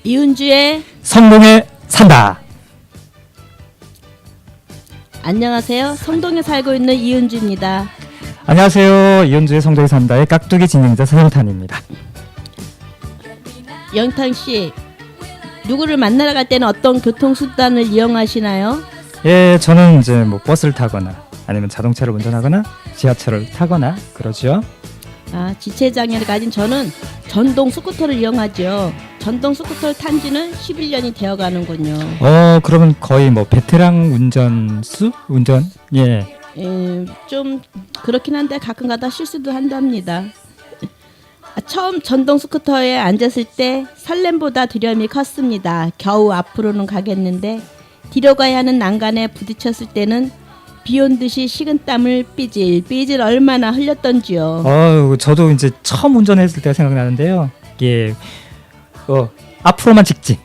이은주의 성동에 산다. 안녕하세요. 성동에 살고 있는 이은주입니다. 안녕하세요. 이은주의 성동에 산다의 깍두기 진행자 서영탄입니다. 영탄 씨, 누구를 만나러 갈 때는 어떤 교통수단을 이용하시나요? 예, 저는 이제 뭐 버스를 타거나 아니면 자동차를 운전하거나 지하철을 타거나 그러죠. 지체장애를 가진 저는 전동 스쿠터를 이용하죠. 전동 스쿠터를 탄 지는 11년이 되어 가는군요. 그러면 거의 뭐 베테랑 운전? 예. 좀 그렇긴 한데 가끔 가다 실수도 한답니다. 처음 전동 스쿠터에 앉았을 때 설렘보다 두려움이 컸습니다. 겨우 앞으로는 가겠는데 뒤로 가야 하는 난간에 부딪혔을 때는 비온 듯이 식은땀을 삐질 얼마나 흘렸던지요. 저도 이제 처음 운전했을 때가 생각나는데요. 예, 앞으로만 직진.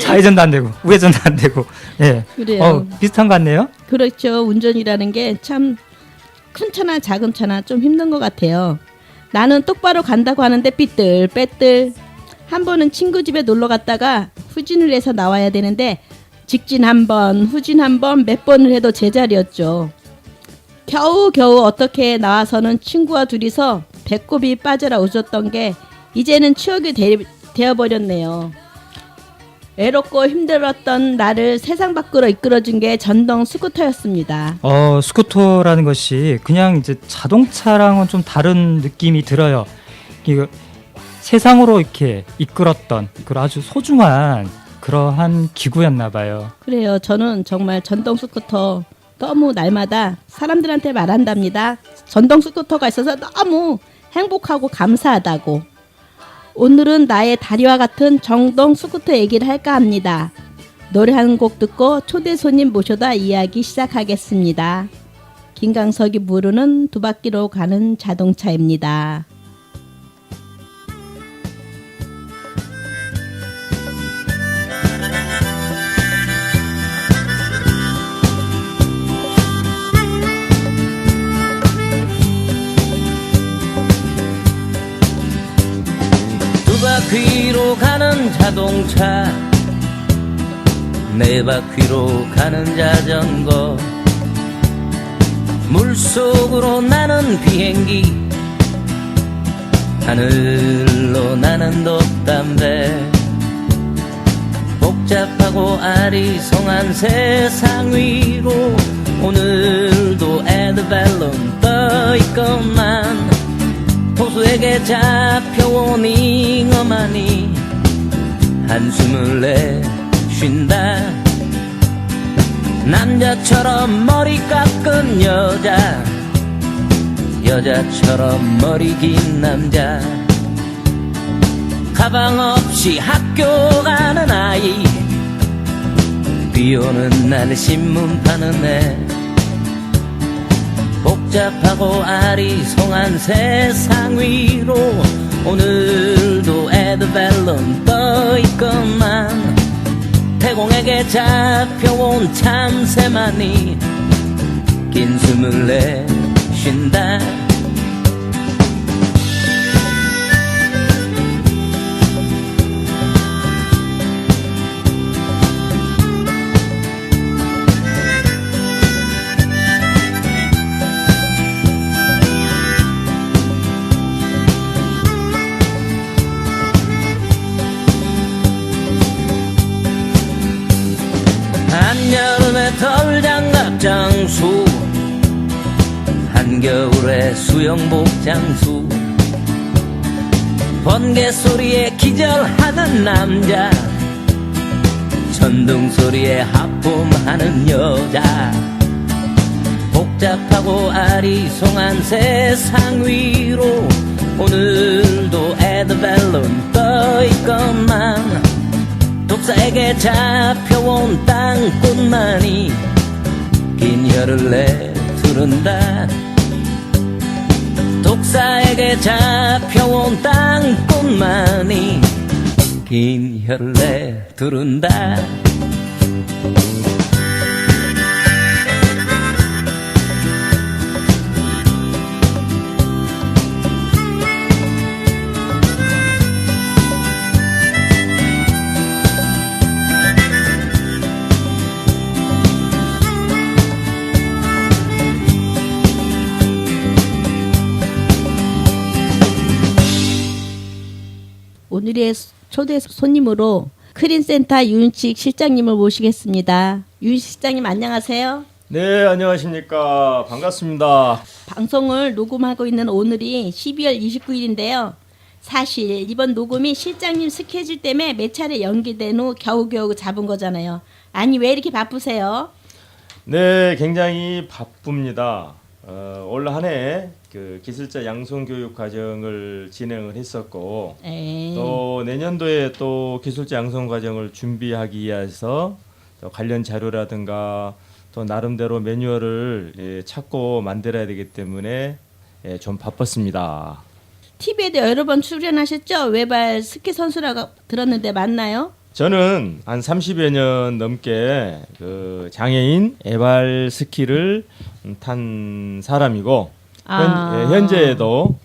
좌회전도 안 되고 우회전도 안 되고. 예. 그래요. 비슷한 것 같네요. 그렇죠. 운전이라는 게 참 큰 차나 작은 차나 좀 힘든 것 같아요. 나는 똑바로 간다고 하는데 삐뚤빼뚤. 한 번은 친구 집에 놀러 갔다가 후진을 해서 나와야 되는데 직진 한 번, 후진 한 번, 몇 번을 해도 제자리였죠. 겨우 어떻게 나와서는 친구와 둘이서 배꼽이 빠져라 웃었던 게 이제는 추억이 되어버렸네요. 외롭고 힘들었던 나를 세상 밖으로 이끌어준 게 전동 스쿠터였습니다. 스쿠터라는 것이 그냥 이제 자동차랑은 좀 다른 느낌이 들어요. 이거 세상으로 이렇게 이끌었던 그런 아주 소중한 그러한 기구였나 봐요. 그래요. 저는 정말 전동 스쿠터 너무 날마다 사람들한테 말한답니다. 전동 스쿠터가 있어서 너무 행복하고 감사하다고. 오늘은 나의 다리와 같은 전동 스쿠터 얘기를 할까 합니다. 노래 한 곡 듣고 초대 손님 모셔다 이야기 시작하겠습니다. 김광석이 부르는 두 바퀴로 가는 자동차입니다. 바퀴로 가는 자동차 네 바퀴로 가는 자전거 물속으로 나는 비행기 하늘로 나는 돛담배 복잡하고 아리송한 세상 위로 오늘도 에드벨론 떠있건만 호수에게 잡혀온 잉어만이 한숨을 내쉰다. 남자처럼 머리 깎은 여자 여자처럼 머리 긴 남자 가방 없이 학교 가는 아이 비오는 날 신문 파는 애 복잡하고 아리송한 세상 위로 오늘도 에드벨론 떠있건만 태공에게 잡혀온 참새만이 긴 숨을 내쉰다. 한여름에 털장갑 장수 한겨울에 수영복 장수 번개 소리에 기절하는 남자 전등 소리에 하품하는 여자 복잡하고 아리송한 세상 위로 오늘도 에드벨론 떠있건만 독사에게 잡혀온 땅꽃만이 긴 혀를 내두른다. 독사에게 잡혀온 땅꽃만이 긴 혀를 내두른다. 오늘의 초대 손님으로 크린센터 유은칙 실장님을 모시겠습니다. 유은칙 실장님 안녕하세요. 네, 안녕하십니까. 반갑습니다. 방송을 녹음하고 있는 오늘이 12월 29일인데요. 사실 이번 녹음이 실장님 스케줄 때문에 몇 차례 연기된 후 겨우겨우 잡은 거잖아요. 아니 왜 이렇게 바쁘세요? 네, 굉장히 바쁩니다. 올 한 해 그 기술자 양성 교육 과정을 진행을 했었고 에. 또 내년도에 또 기술자 양성 과정을 준비하기 위해서 또 관련 자료라든가 또 나름대로 매뉴얼을 찾고 만들어야 되기 때문에 좀 바빴습니다. TV에도 여러 번 출연하셨죠? 외발 스키 선수라고 들었는데 맞나요? 저는 한 30여 년 넘게 그 장애인 에발 스키를 탄 사람이고 현재에도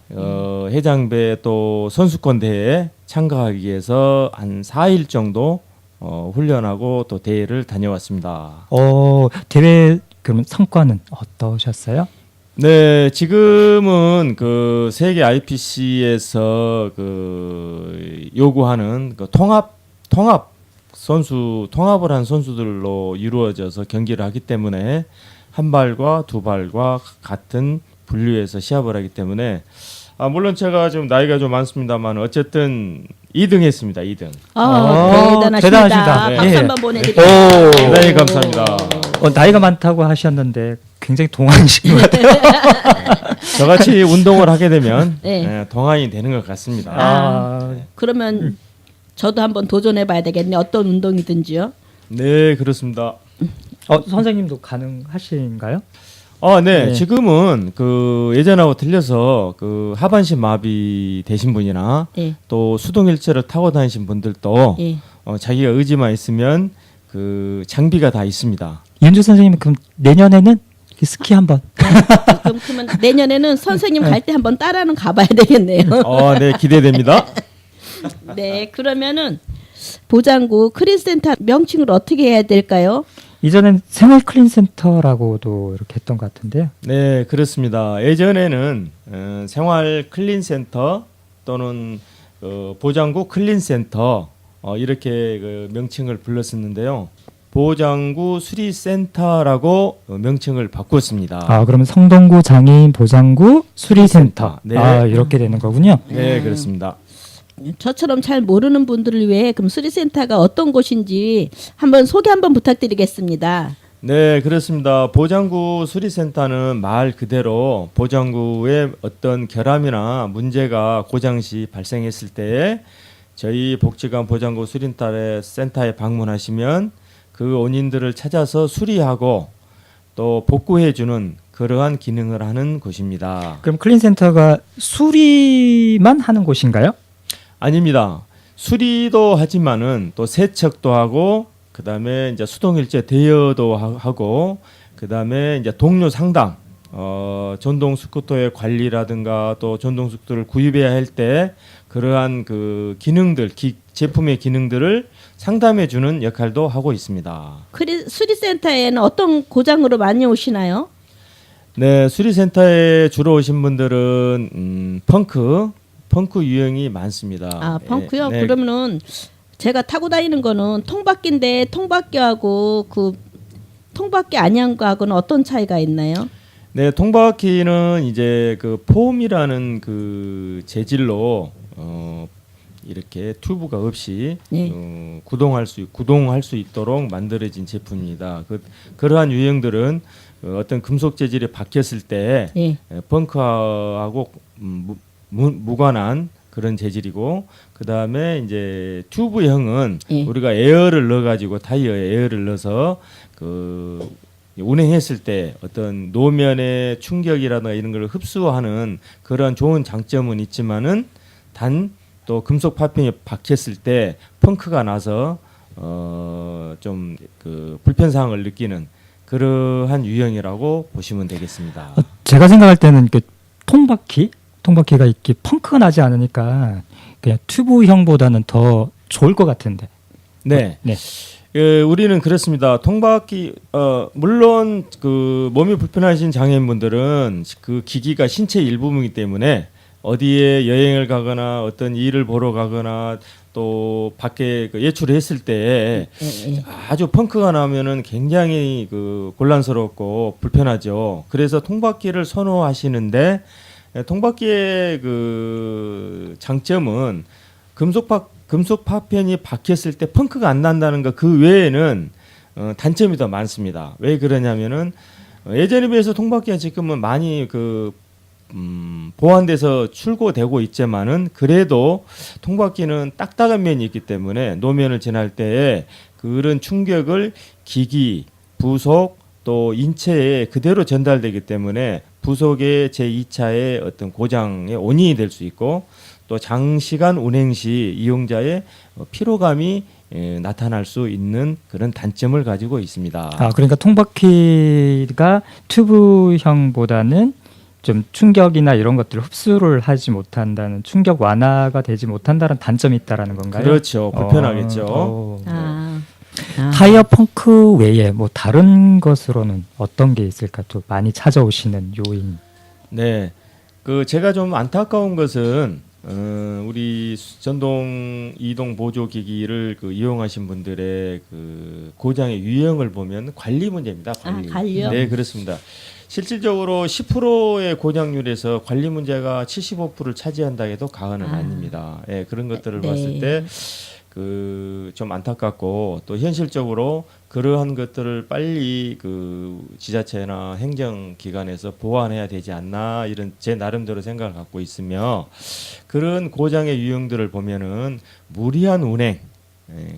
해장배 또 선수권 대회에 참가하기 위해서 한 4일 정도 훈련하고 또 대회를 다녀왔습니다. 대회 그러면 성과는 어떠셨어요? 네, 지금은 그 세계 IPC에서 그 요구하는 그 통합을 한 선수들로 이루어져서 경기를 하기 때문에 한 발과 두 발과 같은 분류에서 시합을 하기 때문에 물론 제가 좀 나이가 좀 많습니다만 어쨌든 2등 했습니다. 2등. 대단하십니다. 대단하십니다. 박수 예. 한번 보내드립니다. 네, 감사합니다. 나이가 많다고 하셨는데 굉장히 동안이신 것 같아요. 저같이 운동을 하게 되면 네. 동안이 되는 것 같습니다. 그러면 저도 한번 도전해봐야 되겠네. 어떤 운동이든지요. 네, 그렇습니다. 선생님도 가능하신가요? 네. 네. 지금은 그 예전하고 틀려서 그 하반신 마비 되신 분이나 예. 또 수동 휠체어를 타고 다니신 분들도 예. 자기가 의지만 있으면 그 장비가 다 있습니다. 윤주 선생님 그럼 내년에는 스키 한번. 그러면 내년에는 선생님 갈 때 한번 따라는 가봐야 되겠네요. 네, 기대됩니다. 네, 그러면은 보장구 크린센터 명칭을 어떻게 해야 될까요? 이전엔 생활 클린 센터라고도 이렇게 했던 것 같은데요. 네, 그렇습니다. 예전에는 생활 클린 센터 또는 보장구 클린 센터 이렇게 그 명칭을 불렀었는데요. 보장구 수리 센터라고 명칭을 바꿨습니다. 그러면 성동구 장애인 보장구 수리센터. 네. 이렇게 되는 거군요. 네, 그렇습니다. 저처럼 잘 모르는 분들을 위해 그럼 수리센터가 어떤 곳인지 한번 소개 한번 부탁드리겠습니다. 네, 그렇습니다. 보장구 수리센터는 말 그대로 보장구에 어떤 결함이나 문제가 고장 시 발생했을 때 저희 복지관 보장구 수리센터에 방문하시면 그 원인들을 찾아서 수리하고 또 복구해주는 그러한 기능을 하는 곳입니다. 그럼 클린 센터가 수리만 하는 곳인가요? 아닙니다. 수리도 하지만은 또 세척도 하고 그다음에 이제 수동일제 대여도 하고 그다음에 이제 동료 상담 전동 스쿠터의 관리라든가 또 전동 스쿠터를 구입해야 할 때 그러한 그 기능들 제품의 기능들을 상담해 주는 역할도 하고 있습니다. 수리센터에는 어떤 고장으로 많이 오시나요? 네, 수리센터에 주로 오신 분들은 펑크 유형이 많습니다. 펑크요? 네. 그러면은 제가 타고 다니는 거는 통바퀴인데 통바퀴하고 그 통바퀴 아니한 거하고는 어떤 차이가 있나요? 네, 통바퀴는 이제 그 폼이라는 그 재질로 이렇게 튜브가 없이 네. 구동할 수 있도록 만들어진 제품입니다. 그러한 유형들은 어떤 금속 재질이 박혔을 때 예. 펑크하고 무관한 그런 재질이고 그 다음에 이제 튜브형은 예. 우리가 에어를 넣어가지고 타이어에 에어를 넣어서 그 운행했을 때 어떤 노면의 충격이라든가 이런 걸 흡수하는 그런 좋은 장점은 있지만은 단 또 금속 파편이 박혔을 때 펑크가 나서 좀 그 불편 사항을 느끼는 그러한 유형이라고 보시면 되겠습니다. 제가 생각할 때는 그 통바퀴가 이렇게 펑크가 나지 않으니까 그냥 튜브형보다는 더 좋을 것 같은데. 네. 네. 우리는 그렇습니다. 통바퀴 물론 그 몸이 불편하신 장애인분들은 그 기기가 신체 일부분이기 때문에 어디에 여행을 가거나 어떤 일을 보러 가거나 또 밖에 그 예출했을 때 아주 펑크가 나면은 굉장히 그 곤란스럽고 불편하죠. 그래서 통바퀴를 선호하시는데 통바퀴의 그 장점은 금속 파편이 박혔을 때 펑크가 안 난다는 거 그 외에는 단점이 더 많습니다. 왜 그러냐면은 예전에 비해서 통바퀴가 지금은 많이 보완돼서 출고되고 있지만은 그래도 통바퀴는 딱딱한 면이 있기 때문에 노면을 지날 때에 그런 충격을 기기, 부속 또 인체에 그대로 전달되기 때문에 부속의 제2차의 어떤 고장의 원인이 될 수 있고 또 장시간 운행 시 이용자의 피로감이 나타날 수 있는 그런 단점을 가지고 있습니다. 아, 그러니까 통바퀴가 튜브형보다는 좀 충격이나 이런 것들을 흡수를 하지 못한다는, 충격 완화가 되지 못한다는 단점이 있다라는 건가요? 그렇죠. 불편하겠죠. 타이어 펑크 외에 뭐 다른 것으로는 어떤 게 있을까? 또 많이 찾아오시는 요인. 네. 그 제가 좀 안타까운 것은 우리 전동 이동 보조 기기를 이용하신 분들의 그 고장의 유형을 보면 관리 문제입니다. 관리. 관리요? 네, 그렇습니다. 실질적으로 10%의 고장률에서 관리 문제가 75%를 차지한다 해도 과언은 아닙니다. 예, 그런 것들을 네. 봤을 때 좀 안타깝고 또 현실적으로 그러한 것들을 빨리 그 지자체나 행정기관에서 보완해야 되지 않나 이런 제 나름대로 생각을 갖고 있으며 그런 고장의 유형들을 보면은 무리한 운행,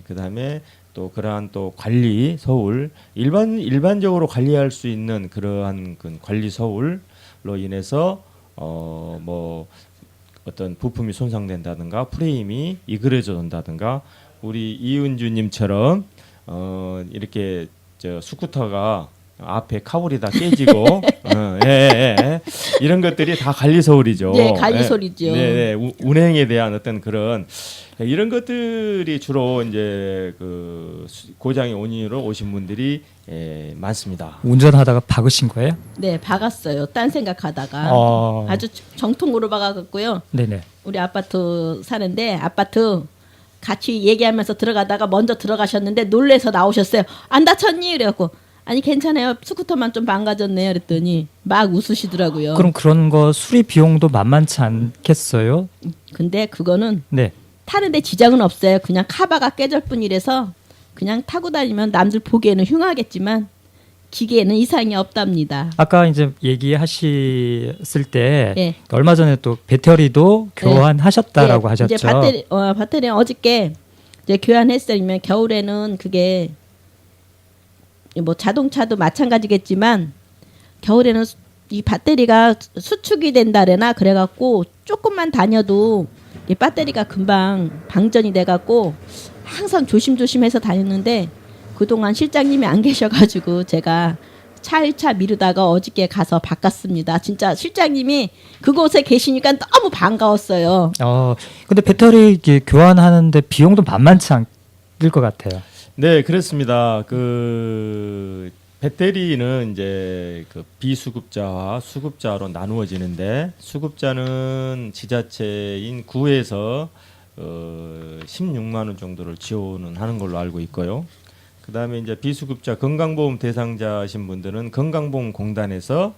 그다음에 또 그러한 또 관리 서울 일반적으로 관리할 수 있는 그러한 그 관리 서울로 인해서 뭐 어떤 부품이 손상된다든가 프레임이 이그러져 온다든가 우리 이은주님처럼 이렇게 스쿠터가 앞에 카볼이 다 깨지고 이런 것들이 다 관리 서울이죠. 네, 관리 서울이죠. 네, 운행에 대한 어떤 그런 이런 것들이 주로 이제 그 고장의 원인으로 오신 분들이 많습니다. 운전하다가 박으신 거예요? 네, 박았어요. 딴 생각하다가 아주 정통으로 박아갖고요. 네네. 우리 아파트 사는데 아파트 같이 얘기하면서 들어가다가 먼저 들어가셨는데 놀래서 나오셨어요. 안 다쳤니? 그래갖고 아니 괜찮아요. 스쿠터만 좀 망가졌네요. 그랬더니 막 웃으시더라고요. 그럼 그런 거 수리 비용도 만만치 않겠어요? 근데 그거는 네. 타는데 지장은 없어요. 그냥 카바가 깨질 뿐이라서 그냥 타고 다니면 남들 보기에는 흉하겠지만 기계에는 이상이 없답니다. 아까 이제 얘기하셨을 때 예. 얼마 전에 또 배터리도 교환하셨다라고 예, 하셨죠. 이제 배터리 어저께 이제 교환했으면 겨울에는 그게 뭐 자동차도 마찬가지겠지만 겨울에는 이 배터리가 수축이 된다래나 그래갖고 조금만 다녀도 이 배터리가 금방 방전이 돼갖고 항상 조심조심해서 다녔는데 그동안 실장님이 안 계셔가지고 제가 차일차 미루다가 어저께 가서 바꿨습니다. 진짜 실장님이 그곳에 계시니까 너무 반가웠어요. 근데 배터리 이게 교환하는데 비용도 만만치 않을 것 같아요. 네, 그렇습니다. 그 배터리는 이제 그 비수급자와 수급자로 나누어지는데 수급자는 지자체인 구에서 16만 원 정도를 지원은 하는 걸로 알고 있고요. 그다음에 이제 비수급자 건강보험 대상자신 분들은 건강보험공단에서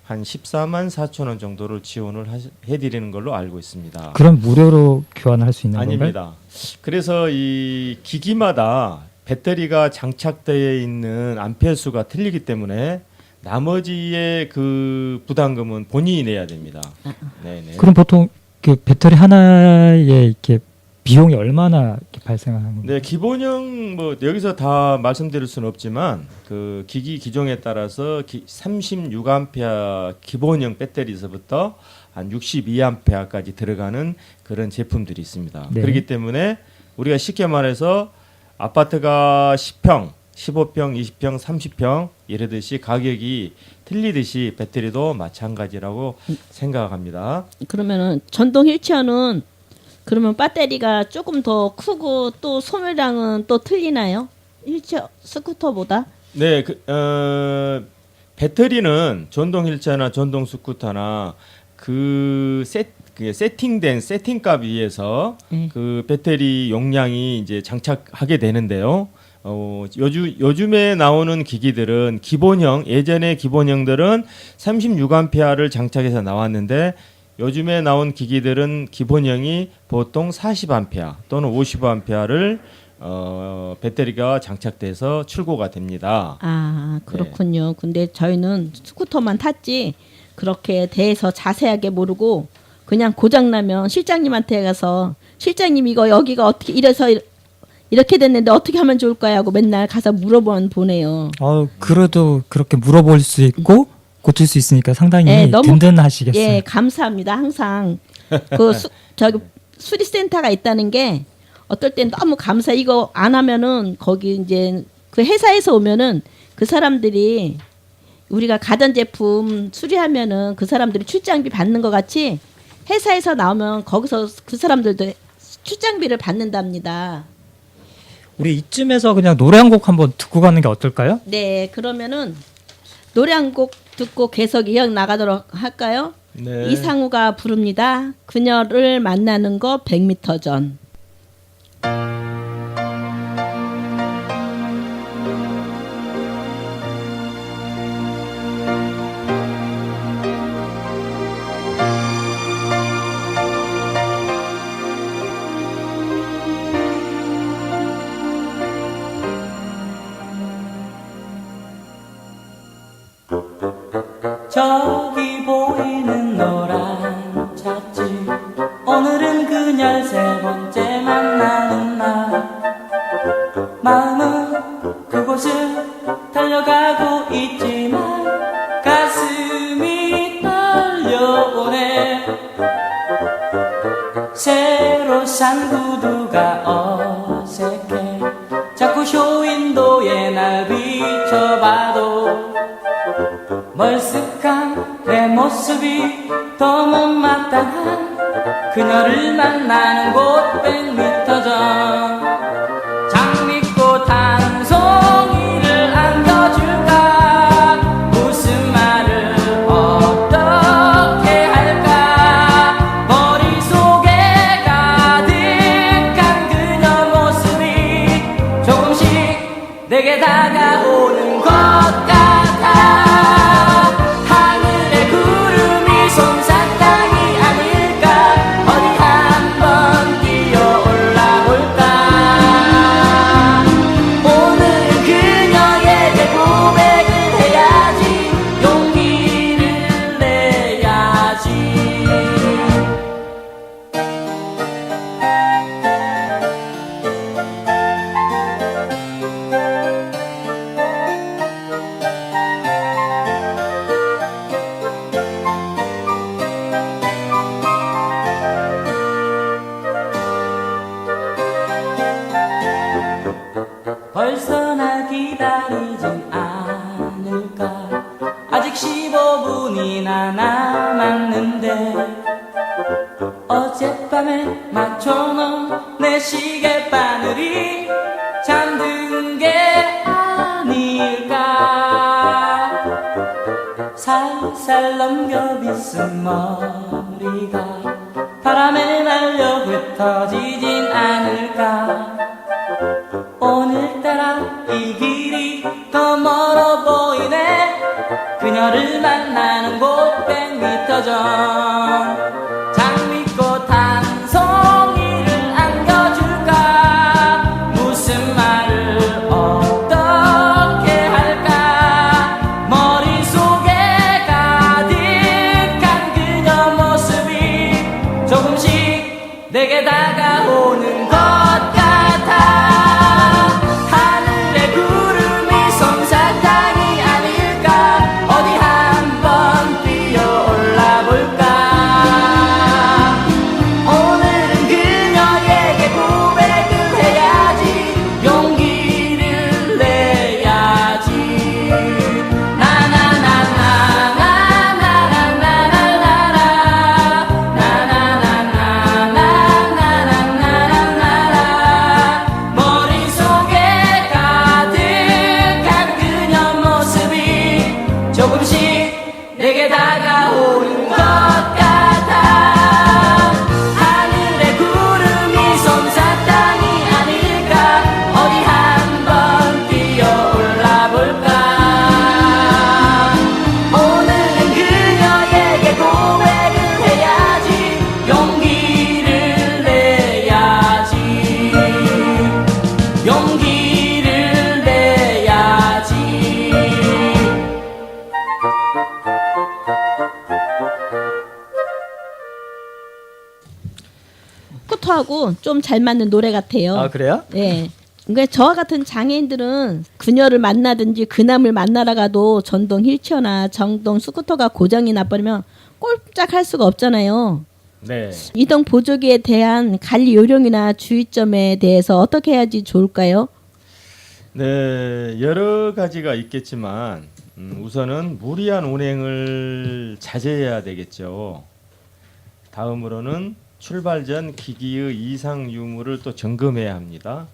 한 14만 4천 원 정도를 지원을 해드리는 걸로 알고 있습니다. 그럼 무료로 교환할 수 있는 건가요? 아닙니다. 그래서 이 기기마다 배터리가 장착되어 있는 암페어 수가 틀리기 때문에 나머지의 그 부담금은 본인이 내야 됩니다. 네네. 그럼 보통 그 배터리 하나에 이렇게 비용이 얼마나 이렇게 발생하는 건가요? 네, 기본형 뭐 여기서 다 말씀드릴 수는 없지만 그 기기 기종에 따라서 36A 기본형 배터리에서부터 한 62A까지 들어가는 그런 제품들이 있습니다. 네. 그렇기 때문에 우리가 쉽게 말해서 아파트가 10평, 15평, 20평, 30평 이러듯이 가격이 틀리듯이 배터리도 마찬가지라고 생각합니다. 그러면은 전동 휠체어는 그러면 배터리가 조금 더 크고 또 소매량은 또 틀리나요? 휠체어 스쿠터보다? 네, 배터리는 전동 휠체어나 전동 스쿠터나 그 그게 세팅된 세팅값 위에서 네. 그 배터리 용량이 이제 장착하게 되는데요. 요즘에 나오는 기기들은 기본형, 예전의 기본형들은 36A를 장착해서 나왔는데 요즘에 나온 기기들은 기본형이 보통 40A 또는 55A를 배터리가 장착돼서 출고가 됩니다. 아, 그렇군요. 근데 저희는 스쿠터만 탔지 그렇게 대해서 자세하게 모르고 그냥 고장 나면 실장님한테 가서 실장님 이거 여기가 어떻게 이래서 이렇게 됐는데 어떻게 하면 좋을까요? 하고 맨날 가서 물어보면 보내요. 그래도 그렇게 물어볼 수 있고 고칠 수 있으니까 상당히 예, 너무- 든든하시겠어요. 예, 감사합니다. 항상 저기 수리센터가 있다는 게 어떨 땐 너무 감사. 이거 안 하면은 거기 이제 그 회사에서 오면은 그 사람들이 우리가 가전제품 수리하면은 그 사람들이 출장비 받는 것 같이 회사에서 나오면 거기서 그 사람들도 출장비를 받는답니다. 우리 이쯤에서 그냥 노래 한 곡 한번 듣고 가는 게 어떨까요? 네, 그러면은 노래 한 곡 듣고 계속 이어 나가도록 할까요? 네. 이상우가 부릅니다. 그녀를 만나는 거 100m 전. 저기 보이는 노란 차집 오늘은 그녀를 세 번째 만나는 날 마음은 그곳을 달려가고 있지만 가슴이 떨려오네 새로 산 구두가 어색해 자꾸 쇼윈도에 날 비춰봐도 멀쓱한 내 모습이 더 못마땅한 그녀를 만나는 곳 100m 전 장미꽃 한 송이를 안겨줄까 무슨 말을 어떻게 할까 머릿속에 가득한 그녀 모습이 조금씩 내게 다가오는 것 같아 하늘에 구름이 솜사탕이 아닐까 어디 한번 뛰어올라 볼까 오늘은 그녀에게 고백을 해야지 용기를 내야지 벌써 날 기다리진 않을까 아직 15분이나 남았는데 어젯밤에 맞춰놓은 내 시계바늘이 잠든 게 아닐까 살살 넘겨 빗은 머리가 바람에 날려 흩어지진 않을까 오늘따라 이 길이 더 멀어 보이네 그녀를 만나는 곳 100m 전 장미꽃 한 송이를 안겨줄까 무슨 말을 어떻게 할까 머릿속에 가득한 그녀 모습이 조금씩 내게 다가오는 것 같아 저하고도 좀 잘 맞는 노래 같아요. 아 그래요? 네. 그러니까 저와 같은 장애인들은 그녀를 만나든지 그남을 만나러 가도 전동 휠체어나 전동 스쿠터가 고장이 나버리면 꼼짝 할 수가 없잖아요. 네. 이동 보조기에 대한 관리 요령이나 주의점에 대해서 어떻게 해야지 좋을까요? 네, 여러 가지가 있겠지만 우선은 무리한 운행을 자제해야 되겠죠. 다음으로는 출발 전 기기의 이상 유무를 또 점검해야 합니다.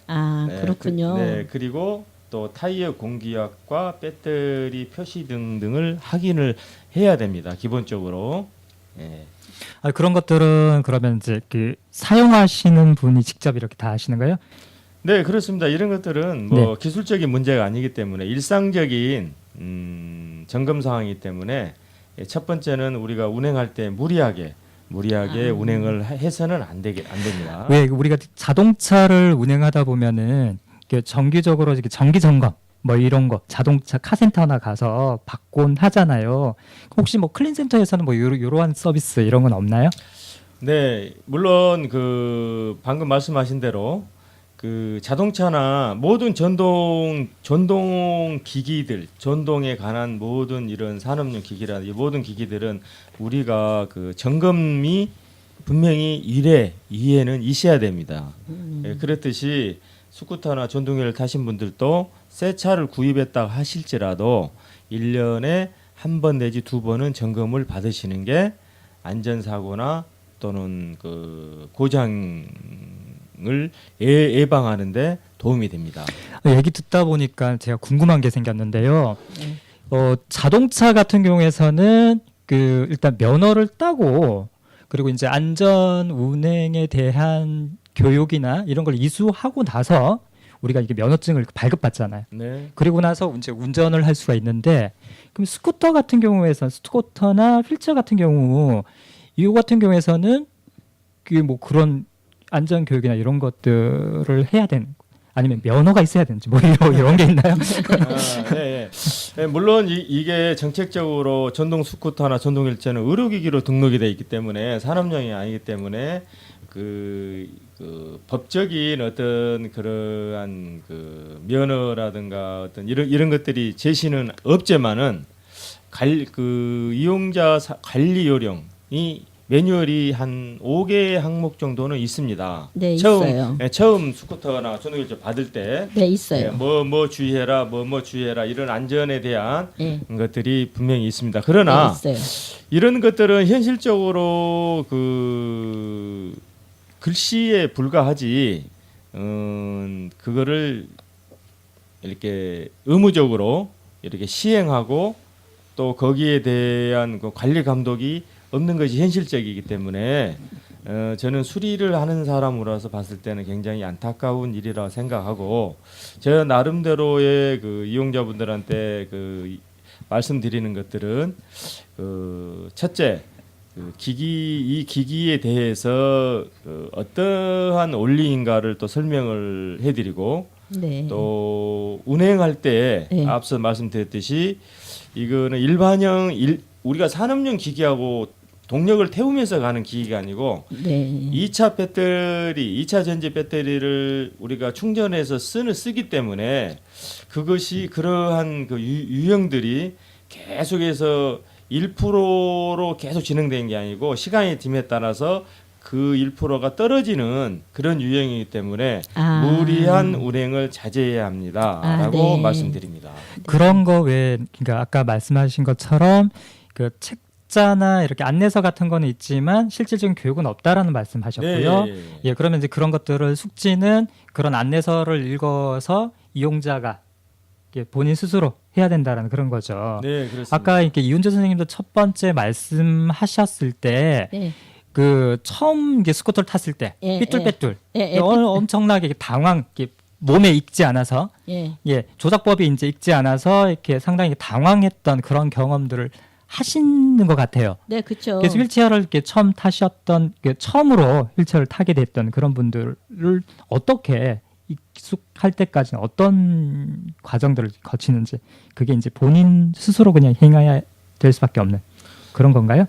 아, 네, 그렇군요. 네, 그리고 또 타이어 공기압과 배터리 표시 등등을 확인을 해야 됩니다. 기본적으로. 예. 아, 그런 것들은 그러면 이제 그 사용하시는 분이 직접 이렇게 다 하시는 거예요? 네, 그렇습니다. 이런 것들은 뭐 기술적인 문제가 아니기 때문에 일상적인 점검 사항이기 때문에 첫 번째는 우리가 운행할 때 무리하게 운행을 해서는 안 됩니다. 왜 우리가 자동차를 운행하다 보면은 이렇게 정기적으로 이렇게 정기 점검 뭐 이런 거 자동차 카센터나 가서 받곤 하잖아요. 혹시 뭐 클린센터에서는 뭐 요러한 서비스 이런 건 없나요? 네, 물론 그 방금 말씀하신 대로 그 자동차나 모든 전동 기기들, 전동에 관한 모든 이런 산업용 기기라 이 모든 기기들은 우리가 그 점검이 분명히 1회, 2회는 있어야 됩니다. 예, 그렇듯이 스쿠터나 전동기를 타신 분들도 새 차를 구입했다 하실지라도 1년에 한 번 내지 2번은 점검을 받으시는 게 안전사고나 또는 그 고장을 예방하는데 도움이 됩니다. 얘기 듣다 보니까 제가 궁금한 게 생겼는데요. 자동차 같은 경우에서는 그 일단 면허를 따고 그리고 이제 안전 운행에 대한 교육이나 이런 걸 이수하고 나서 우리가 이게 면허증을 발급받잖아요. 네. 그리고 나서 이제 운전을 할 수가 있는데 그럼 스쿠터 같은 경우에서 스쿠터나 휠체어 같은 경우 이거 같은 경우에서는 그 뭐 그런 안전 교육이나 이런 것들을 해야 되는 아니면 면허가 있어야 되는지 뭐 이런 게 있나요? 아, 네, 네, 물론 이게 정책적으로 전동 스쿠터나 전동 휠체어는 의료기기로 등록이 돼 있기 때문에 산업용이 아니기 때문에 그 법적인 어떤 그러한 그 면허라든가 어떤 이런 것들이 제시는 없지만은 이용자 관리 요령이 매뉴얼이 한 5개 항목 정도는 있습니다. 네, 있어요. 처음 스쿠터나 전동휠체어 받을 때 네, 있어요. 뭐 주의해라, 뭐 주의해라 이런 안전에 대한 네. 것들이 분명히 있습니다. 그러나 네, 있어요. 이런 것들은 현실적으로 그 글씨에 불과하지, 그거를 이렇게 의무적으로 이렇게 시행하고 또 거기에 대한 그 관리 감독이 없는 것이 현실적이기 때문에 저는 수리를 하는 사람으로서 봤을 때는 굉장히 안타까운 일이라 생각하고 저 나름대로의 그 이용자분들한테 그 말씀드리는 것들은 첫째 이 기기에 대해서 어떠한 원리인가를 또 설명을 해드리고 네. 또 운행할 때 네. 앞서 말씀드렸듯이 이거는 일반형 우리가 산업용 기기하고 동력을 태우면서 가는 기기가 아니고 네. 2차 전지 배터리를 우리가 충전해서 쓰기 때문에 그것이 그러한 그 유형들이 계속해서 1%로 계속 진행되는 게 아니고 시간이 됨에 따라서 그 1%가 떨어지는 그런 유형이기 때문에 무리한 운행을 자제해야 합니다라고 네. 말씀드립니다. 그런 거 왜 그러니까 아까 말씀하신 것처럼 그 책자나 이렇게 안내서 같은 거는 있지만 실질적인 교육은 없다라는 말씀하셨고요. 네. 예, 그러면 이제 그런 것들을 숙지는 그런 안내서를 읽어서 이용자가 본인 스스로 해야 된다라는 그런 거죠. 네, 그렇습니다. 아까 이렇게 이훈재 선생님도 첫 번째 말씀하셨을 때 네. 그 처음 이게 스쿠터를 탔을 때 예, 삐뚤빼뚤 예, 엄청나게 당황 몸에 익지 않아서 예. 조작법이 이제 익지 않아서 이렇게 상당히 당황했던 그런 경험들을 하시는 것 같아요. 네, 그렇죠. 그래서 휠체어를 이렇게 처음 타셨던 처음으로 휠체어를 타게 됐던 그런 분들을 어떻게 익숙할 때까지는 어떤 과정들을 거치는지 그게 이제 본인 스스로 그냥 행해야 될 수밖에 없는 그런 건가요?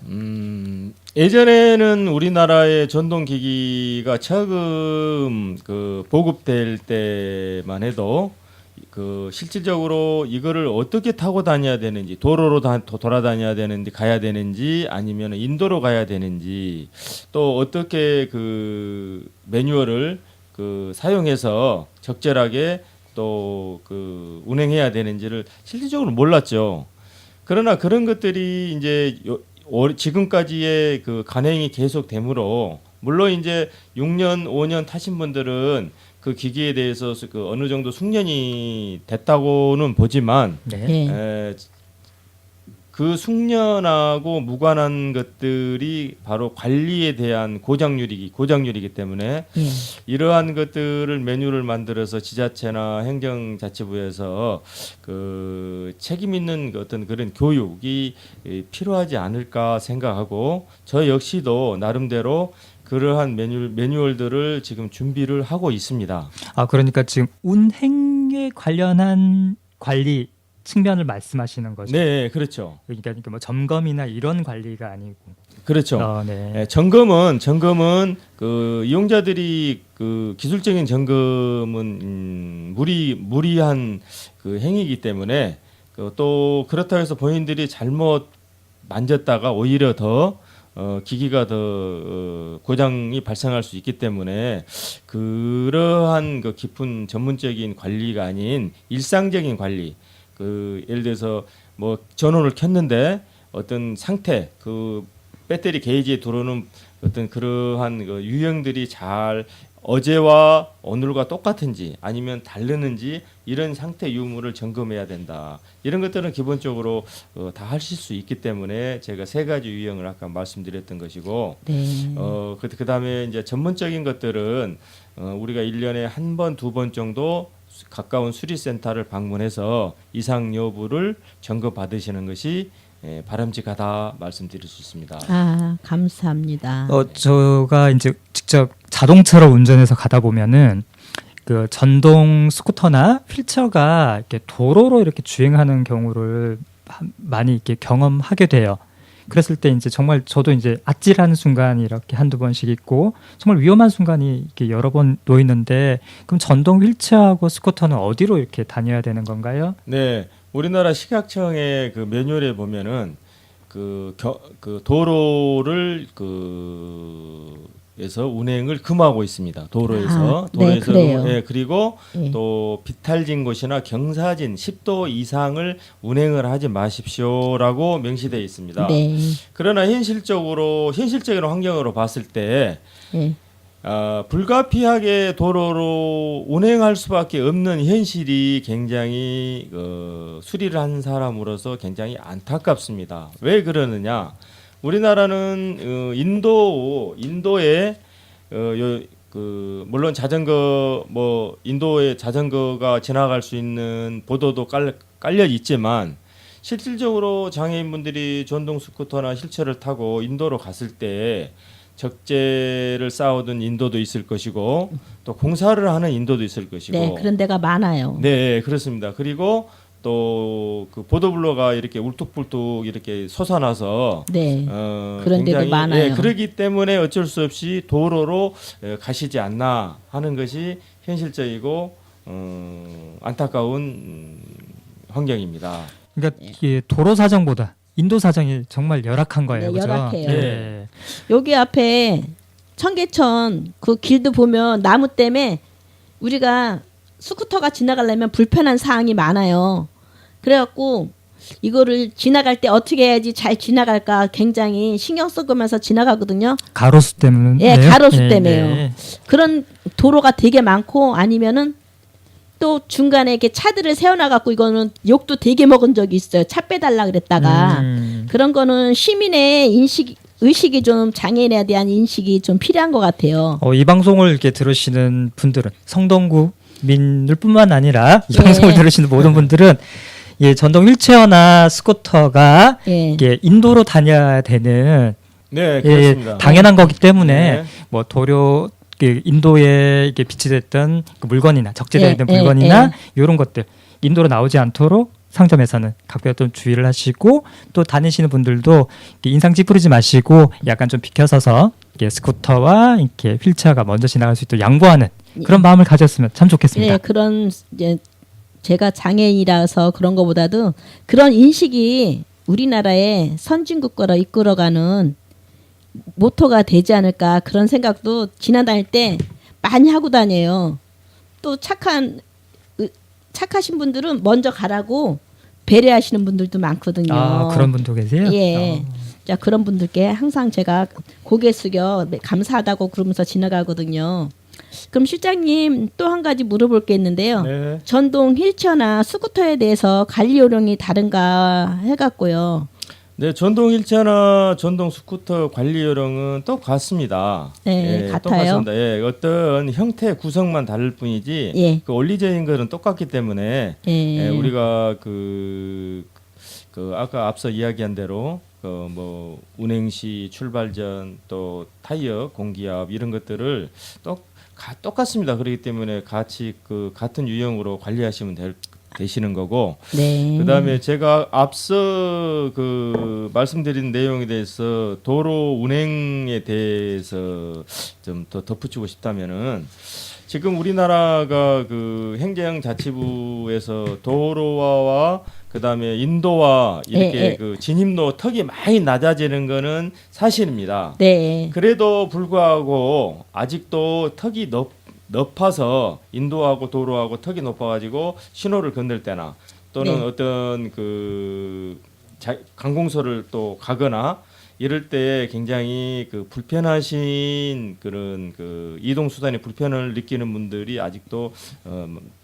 예전에는 우리나라의 전동 기기가 처음 그 보급될 때만 해도 그 실질적으로 이거를 어떻게 타고 다녀야 되는지, 도로로 돌아다녀야 되는지 가야 되는지, 아니면 인도로 가야 되는지, 또 어떻게 그 매뉴얼을 그 사용해서 적절하게 또 그 운행해야 되는지를 실질적으로 몰랐죠. 그러나 그런 것들이 이제 지금까지의 그 간행이 계속되므로, 물론 이제 6년, 5년 타신 분들은 그 기기에 대해서 그 어느 정도 숙련이 됐다고는 보지만, 예. 그 숙련하고 무관한 것들이 바로 관리에 대한 고장률이기 때문에 예. 이러한 것들을 매뉴얼을 만들어서 지자체나 행정자치부에서 그 책임 있는 어떤 그런 교육이 필요하지 않을까 생각하고, 저 역시도 나름대로 그러한 매뉴얼들을 지금 준비를 하고 있습니다. 아, 그러니까 지금 운행에 관련한 관리 측면을 말씀하시는 거죠? 네, 그렇죠. 그러니까 뭐 점검이나 이런 관리가 아니고. 그렇죠. 네. 네, 점검은 그 이용자들이 그 기술적인 점검은 무리한 그 행위이기 때문에, 또 그렇다고 해서 본인들이 잘못 만졌다가 오히려 더 기기가 더 고장이 발생할 수 있기 때문에, 그러한 그 깊은 전문적인 관리가 아닌 일상적인 관리, 그 예를 들어서 뭐 전원을 켰는데 어떤 상태, 그 배터리 게이지에 들어오는 어떤 그러한 그 유형들이 잘 어제와 오늘과 똑같은지 아니면 다르는지, 이런 상태 유무를 점검해야 된다. 이런 것들은 기본적으로 다 하실 수 있기 때문에 제가 3가지 유형을 아까 말씀드렸던 것이고, 네. 그다음에 이제 전문적인 것들은 우리가 1년에 1번, 2번 정도 가까운 수리센터를 방문해서 이상 여부를 점검 받으시는 것이 바람직하다 말씀드릴 수 있습니다. 아, 감사합니다. 제가 이제 직접 자동차로 운전해서 가다 보면은 그 전동 스쿠터나 휠체어가 이렇게 도로로 이렇게 주행하는 경우를 많이 이렇게 경험하게 돼요. 그랬을 때 이제 정말 저도 이제 아찔한 순간이 이렇게 한두 번씩 있고, 정말 위험한 순간이 이렇게 여러 번 놓이는데, 그럼 전동 휠체어하고 스쿠터는 어디로 이렇게 다녀야 되는 건가요? 네, 우리나라 식약청의 그 매뉴얼에 보면은 그 도로를 에서 운행을 금하고 있습니다. 도로에서. 네, 그래요. 예, 그리고 예. 또 비탈진 곳이나 경사진 10도 이상을 운행을 하지 마십시오라고 명시되어 있습니다. 네. 그러나 현실적인 환경으로 봤을 때 예. 불가피하게 도로로 운행할 수밖에 없는 현실이 굉장히 수리를 한 사람으로서 굉장히 안타깝습니다. 왜 그러느냐? 우리나라는 인도에 물론 자전거 인도에 자전거가 지나갈 수 있는 보도도 깔려 있지만, 실질적으로 장애인분들이 전동 스쿠터나 휠체어를 타고 인도로 갔을 때 적재를 쌓아둔 인도도 있을 것이고, 또 공사를 하는 인도도 있을 것이고. 네, 그런 데가 많아요. 네, 그렇습니다. 그리고 또 그 보도블로가 이렇게 울뚝불뚝 이렇게 솟아나서 네. 그런 데도 굉장히, 많아요. 예, 그렇기 때문에 어쩔 수 없이 도로로 가시지 않나 하는 것이 현실적이고 안타까운 환경입니다. 그러니까 이게 도로 사정보다 인도 사정이 정말 열악한 거예요. 네, 그죠? 열악해요. 네. 여기 앞에 청계천 그 길도 보면 나무 때문에 우리가 스쿠터가 지나가려면 불편한 사항이 많아요. 그래갖고 이거를 지나갈 때 어떻게 해야지 잘 지나갈까 굉장히 신경 쓰면서 지나가거든요. 가로수 때문에. 예, 가로수 때문에요. 네. 그런 도로가 되게 많고, 아니면은 또 중간에 이렇게 차들을 세워놔갖고 이거는 욕도 되게 먹은 적이 있어요. 차 빼달라 그랬다가. 그런 거는 시민의 의식이 좀, 장애인에 대한 인식이 좀 필요한 것 같아요. 이 방송을 이렇게 들으시는 분들은 성동구 민들뿐만 아니라 이 예. 방송을 들으시는 모든 분들은 예, 전동 휠체어나 스쿠터가 예. 이게 인도로 다녀야 되는 네, 예, 그렇습니다. 당연한 거기 때문에 네. 뭐 도로 인도에 이게 비치됐던 그 물건이나 적재되어 예, 있는 예, 물건이나 이런 것들 인도로 나오지 않도록 상점에서는 각별히 좀 주의를 하시고 또 다니시는 분들도 이렇게 인상 찌푸리지 마시고 약간 좀 비켜서서 이렇게 스쿠터와 이렇게 휠체어가 먼저 지나갈 수 있도록 양보하는 그런 마음을 가졌으면 참 좋겠습니다. 네, 그런 이제 제가 장애인이라서 그런 것보다도 그런 인식이 우리나라의 선진국가로 이끌어가는 모토가 되지 않을까 그런 생각도 지나다닐 때 많이 하고 다녀요. 또 착하신 분들은 먼저 가라고 배려하시는 분들도 많거든요. 아, 그런 분도 계세요? 예. 자, 그런 분들께 항상 제가 고개 숙여 감사하다고 그러면서 지나가거든요. 그럼 실장님 또 한 가지 물어볼 게 있는데요. 네. 전동 휠체어나 스쿠터에 대해서 관리 요령이 다른가 해갖고요. 네, 전동 휠체어나 전동 스쿠터 관리 요령은 똑같습니다. 네, 같아요. 똑같습니다. 예, 어떤 형태 구성만 다를 뿐이지 예. 그 원리적인 것은 똑같기 때문에 예. 우리가 그 아까 앞서 이야기한 대로 뭐 운행 시, 출발 전, 또 타이어 공기압 이런 것들을 똑같습니다. 그렇기 때문에 같이 그 같은 유형으로 관리하시면 되시는 거고. 네. 그다음에 제가 앞서 그 말씀드린 내용에 대해서 도로 운행에 대해서 좀 더 덧붙이고 싶다면은 지금 우리나라가 그 행정자치부에서 도로화와 그다음에 인도화 이렇게 그 진입로 턱이 많이 낮아지는 거는 사실입니다. 네. 그래도 불구하고 아직도 턱이 높아서 인도하고 도로하고 턱이 높아가지고 신호를 건널 때나 또는 네. 어떤 그 관공서를 또 가거나 이럴 때 굉장히 그 불편하신 그런 그 이동 수단의 불편을 느끼는 분들이 아직도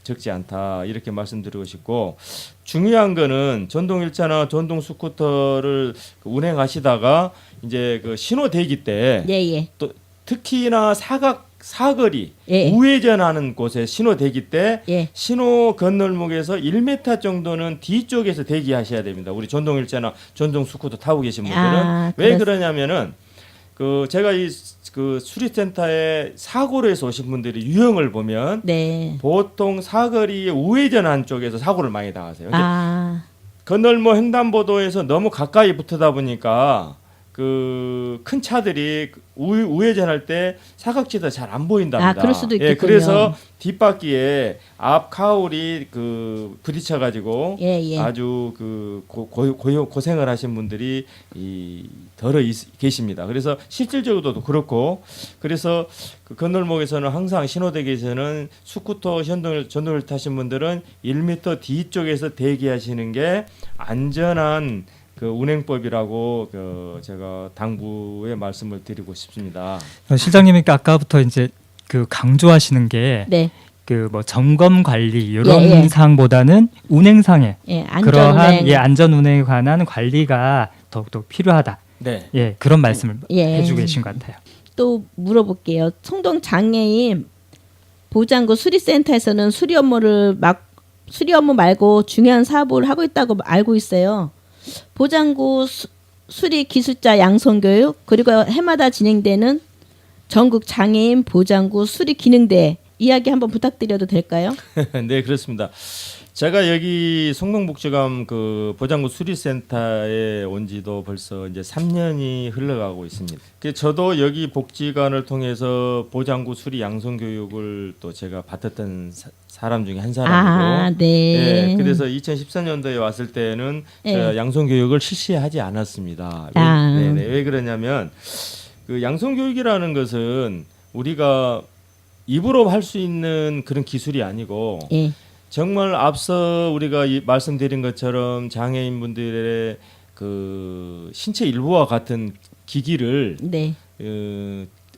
적지 않다 이렇게 말씀드리고 싶고, 중요한 거는 전동 휠체어나 전동 스쿠터를 운행하시다가 이제 그 신호 대기 때 예. 또 특히나 사거리 예. 우회전하는 곳에 신호 대기 때 예. 신호 건널목에서 1m 정도는 뒤쪽에서 대기하셔야 됩니다. 우리 전동 휠체어나 전동 스쿠터 타고 계신 분들은 왜 그러냐면은 그 제가 이 그 수리센터에 사고로 해서 오신 분들이 유형을 보면 네. 보통 사거리 우회전한 쪽에서 사고를 많이 당하세요. 아. 건널목 횡단보도에서 너무 가까이 붙어다 보니까 그 큰 차들이 우회전할 때 사각지대 잘 안 보인답니다. 아, 그럴 수도 있겠군요. 예, 그래서 뒷바퀴에 앞 카울이 그 부딪혀 가지고 예. 아주 그 고생을 하신 분들이 계십니다. 그래서 실질적으로도 그렇고, 그래서 그 건널목에서는 항상 신호대기에서는 스쿠터 전동을 타신 분들은 1m 뒤쪽에서 대기하시는 게 안전한 그 운행법이라고 제가 당부의 말씀을 드리고 싶습니다. 실장님이 아까부터 이제 그 강조하시는 게 네. 그 뭐 점검 관리 이런 상보다는 운행상에 그러한 안전 운행에 관한 관리가 더욱더 필요하다. 네. 예, 그런 말씀을 해주고 계신 것 같아요. 또 물어볼게요. 청동 장애인 보장구 수리센터에서는 수리 업무 말고 중요한 사업을 하고 있다고 알고 있어요. 보장구 수리 기술자 양성 교육, 그리고 해마다 진행되는 전국 장애인 보장구 수리 기능대 이야기 한번 부탁드려도 될까요? 네, 그렇습니다. 제가 여기 성동복지관 그 보장구 수리센터에 온 지도 벌써 이제 3년이 흘러가고 있습니다. 저도 여기 복지관을 통해서 보장구 수리 양성 교육을 또 제가 받았던 사람 중에 한 사람이고, 네. 네, 그래서 2014년도에 왔을 때는 제가 양성 교육을 실시하지 않았습니다. 왜 그러냐면 그 양성 교육이라는 것은 우리가 입으로 할 수 있는 그런 기술이 아니고. 정말 앞서 우리가 말씀드린 것처럼 장애인분들의 그 신체 일부와 같은 기기를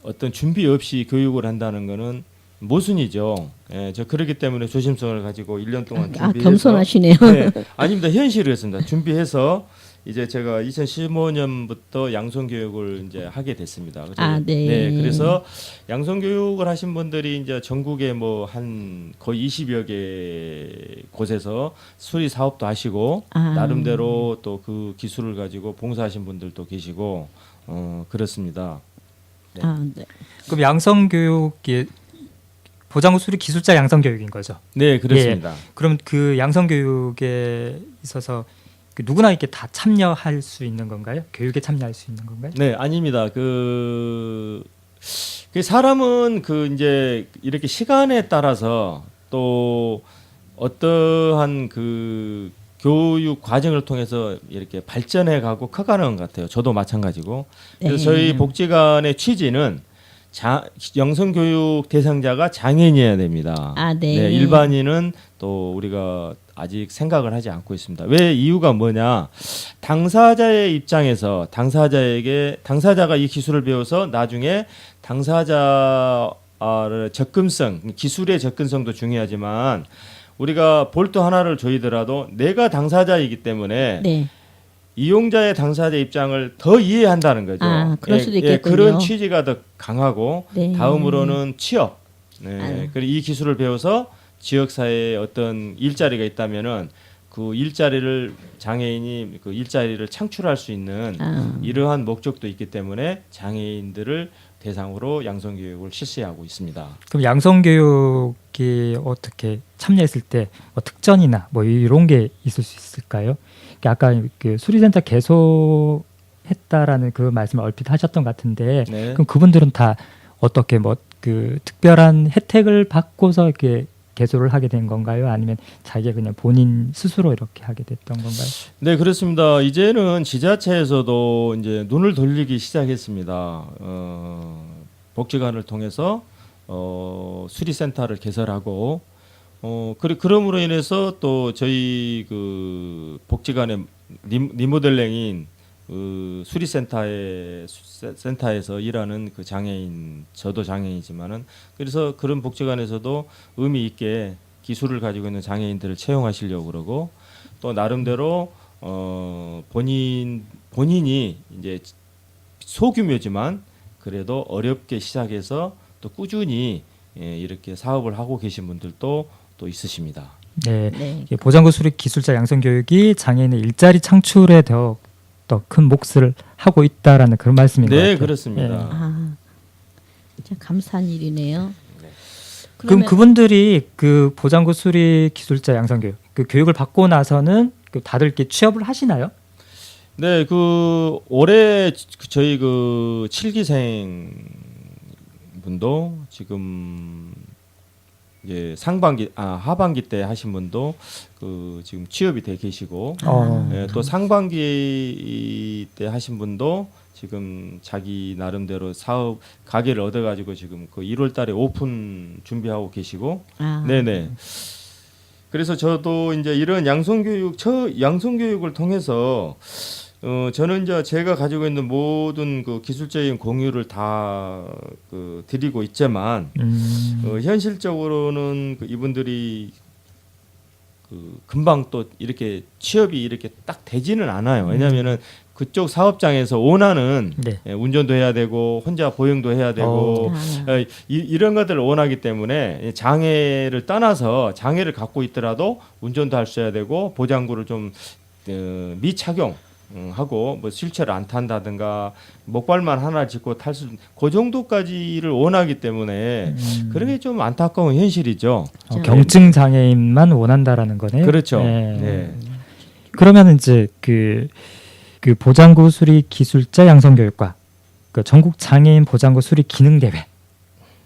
어떤 준비 없이 교육을 한다는 것은 모순이죠. 예, 저 그렇기 때문에 조심성을 가지고 1년 동안 준비해서 겸손하시네요. 네, 아닙니다. 현실이었습니다. 준비해서 이제 제가 2015년부터 양성 교육을 이제 하게 됐습니다. 그래서 양성 교육을 하신 분들이 이제 전국에 뭐 한 거의 20여 개 곳에서 수리 사업도 하시고 나름대로 또 그 기술을 가지고 봉사하신 분들도 계시고 그렇습니다. 그럼 양성 교육에 보장구 수리 기술자 양성 교육인 거죠. 네, 그렇습니다. 그럼 그 양성 교육에 있어서 그 누구나 이렇게 다 참여할 수 있는 건가요? 교육에 참여할 수 있는 건가요? 네, 아닙니다. 그 사람은 그 이제 이렇게 시간에 따라서 또 어떠한 그 교육 과정을 통해서 이렇게 발전해 가고 커가는 것 같아요. 저도 마찬가지고. 그래서 네. 저희 복지관의 취지는 영성교육 대상자가 장애인이어야 됩니다. 아, 네. 일반인은 또 우리가 아직 생각을 하지 않고 있습니다. 왜 이유가 뭐냐? 당사자의 입장에서 당사자가 이 기술을 배워서 나중에 당사자의 접근성, 기술의 접근성도 중요하지만 우리가 볼트 하나를 조이더라도 내가 당사자이기 때문에 네. 이용자의 당사자 입장을 더 이해한다는 거죠. 아, 그럴 수도 있겠군요. 그런 취지가 더 강하고 네. 다음으로는 취업. 아유. 그리고 이 기술을 배워서 지역 사회에 어떤 일자리가 있다면은 그 일자리를 장애인이 그 일자리를 창출할 수 있는 아. 이러한 목적도 있기 때문에 장애인들을 대상으로 양성 교육을 실시하고 있습니다. 그럼 양성 교육이 어떻게 참여했을 때 뭐 특전이나 뭐 이런 게 있을 수 있을까요? 아까 그 수리센터 개소했다라는 그 말씀을 얼핏 하셨던 것 같은데 네. 그럼 그분들은 다 어떻게 뭐 그 특별한 혜택을 받고서 이렇게 개소를 하게 된 건가요? 아니면 자기가 그냥 본인 스스로 이렇게 하게 됐던 건가요? 네, 그렇습니다. 이제는 지자체에서도 이제 눈을 돌리기 시작했습니다. 복지관을 통해서 수리센터를 개설하고 그럼으로 인해서 또 저희 그 복지관의 리모델링인 그 수리센터에서 일하는 그 장애인, 저도 장애인이지만은 그래서 그런 복지관에서도 의미 있게 기술을 가지고 있는 장애인들을 채용하시려고 그러고 또 나름대로 본인이 이제 소규모지만 그래도 어렵게 시작해서 또 꾸준히 이렇게 사업을 하고 계신 분들도 또 있으십니다. 네. 네. 이게 보장구 수리 기술자 양성 교육이 장애인의 일자리 창출에 더 큰 몫을 하고 있다라는 그런 말씀인 것 같아요. 네, 그렇습니다. 예. 아, 진짜 감사한 일이네요. 그럼 그분들이 그 보장구 수리 기술자 양성 교육 그 교육을 받고 나서는 그 다들 이렇게 취업을 하시나요? 네, 그 올해 저희 그 7기생 분도 지금 하반기 때 하신 분도 그 지금 취업이 돼 계시고 또 상반기 때 하신 분도 지금 자기 나름대로 사업 가게를 얻어가지고 지금 그 1월달에 오픈 준비하고 계시고, 네네. 그래서 저도 이제 이런 양성교육을 통해서 저는 이제 제가 가지고 있는 모든 그 기술적인 공유를 다 드리고 있지만 현실적으로는 이분들이 금방 또 이렇게 취업이 이렇게 딱 되지는 않아요. 왜냐하면은 그쪽 사업장에서 원하는 운전도 해야 되고 혼자 보행도 해야 되고 이런 것들을 원하기 때문에 장애를 떠나서 장애를 갖고 있더라도 운전도 할 수 해야 되고 보장구를 좀 미착용 하고 뭐 휠체어를 안 탄다든가 목발만 하나 짚고 탈 수 그 정도까지를 원하기 때문에 그런 게 좀 안타까운 현실이죠. 경증 장애인만 원한다라는 거네요. 그렇죠. 네. 그러면 이제 그 보장구 수리 기술자 양성 교육과 그 전국 장애인 보장구 수리 기능 대회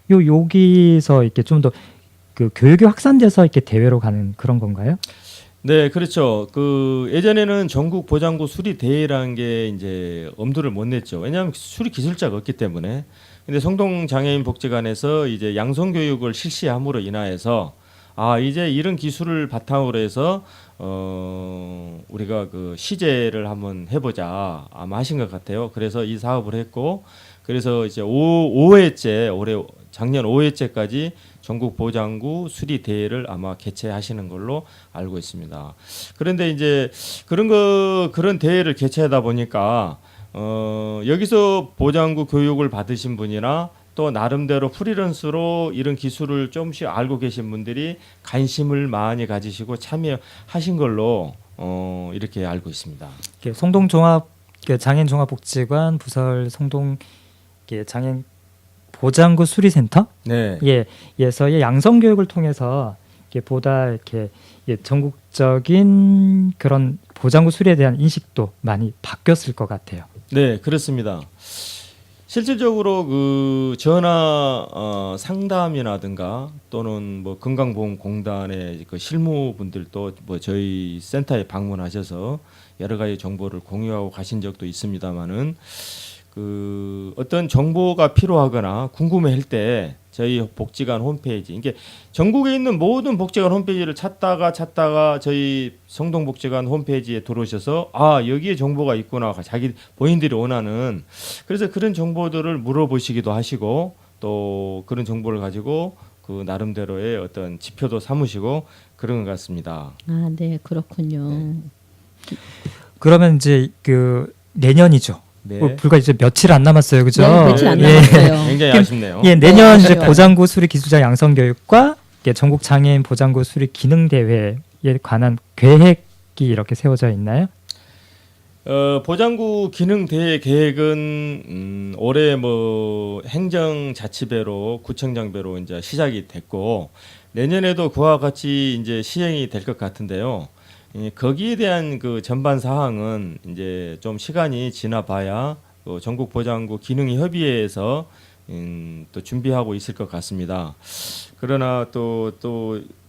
여기서 이렇게 좀 더 그 교육이 확산돼서 이렇게 대회로 가는 그런 건가요? 네, 그렇죠. 예전에는 전국 보장구 수리 대회라는 게 이제 엄두를 못 냈죠. 왜냐하면 수리 기술자가 없기 때문에. 근데 성동 장애인 복지관에서 이제 양성 교육을 실시함으로 인하여서 이제 이런 기술을 바탕으로 해서 우리가 그 시제를 한번 해보자 아마 하신 것 같아요. 그래서 이 사업을 했고, 그래서 이제 5회째 올해 작년 5회째까지 전국 보장구 수리 대회를 아마 개최하시는 걸로 알고 있습니다. 그런데 이제 그런 대회를 개최하다 보니까 여기서 보장구 교육을 받으신 분이나 또 나름대로 프리랜서로 이런 기술을 조금씩 알고 계신 분들이 관심을 많이 가지시고 참여하신 걸로 이렇게 알고 있습니다. 성동 종합 장애인 종합복지관 부설 성동 장애인 보장구 수리센터 네. 예서의 양성 교육을 통해서 이게 보다 이렇게 전국적인 그런 보장구 수리에 대한 인식도 많이 바뀌었을 것 같아요. 네, 그렇습니다. 실질적으로 그 전화 상담이라든가 또는 뭐 건강보험공단의 그 실무분들도 뭐 저희 센터에 방문하셔서 여러 가지 정보를 공유하고 가신 적도 있습니다만은 그 어떤 정보가 필요하거나 궁금해할 때 저희 복지관 홈페이지 이게 전국에 있는 모든 복지관 홈페이지를 찾다가 저희 성동복지관 홈페이지에 들어오셔서 아 여기에 정보가 있구나 자기 본인들이 원하는 그래서 그런 정보들을 물어보시기도 하시고 또 그런 정보를 가지고 그 나름대로의 어떤 지표도 삼으시고 그런 것 같습니다. 아, 네, 그렇군요. 그러면 이제 그 내년이죠. 네. 불과 이제 며칠 안 남았어요, 그죠? 네, 며칠 안 예. 남았어요. 굉장히 아쉽네요. 예, 내년 네, 이제 맞아요. 보장구 수리 기술자 양성 교육과 전국 장애인 보장구 수리 기능 대회에 관한 계획이 이렇게 세워져 있나요? 보장구 기능 대회 계획은 올해 뭐 행정자치배로 구청장배로 이제 시작이 됐고 내년에도 그와 같이 이제 시행이 될 것 같은데요. 거기에 대한 그 전반 사항은 이제 좀 시간이 지나봐야 전국 보장구 기능 협의회에서 또 준비하고 있을 것 같습니다. 그러나 또